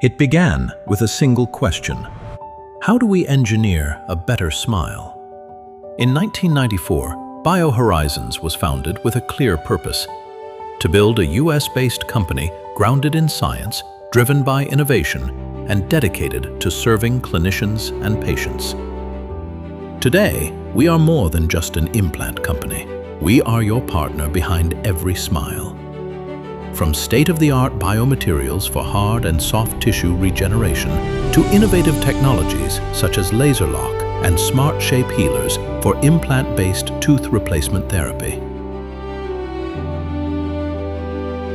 It began with a single question: how do we engineer a better smile? In 1994, BioHorizons was founded with a clear purpose: to build a US-based company grounded in science, driven by innovation, and dedicated to serving clinicians and patients. Today, we are more than just an implant company. We are your partner behind every smile. From state-of-the-art biomaterials for hard and soft tissue regeneration to innovative technologies such as laser lock and smart shape healers for implant-based tooth replacement therapy.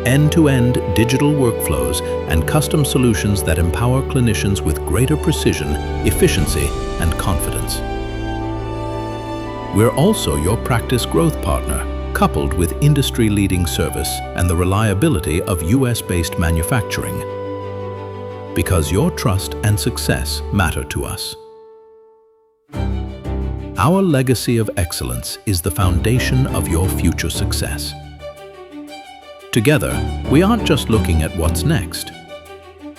End-to-end digital workflows and custom solutions that empower clinicians with greater precision, efficiency, and confidence. We're also your practice growth partner, coupled with industry-leading service and the reliability of US-based manufacturing. Because your trust and success matter to us. Our legacy of excellence is the foundation of your future success. Together, we aren't just looking at what's next.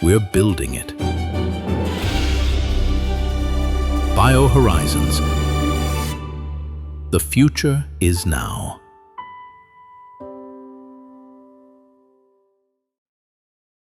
We're building it. BioHorizons. The future is now.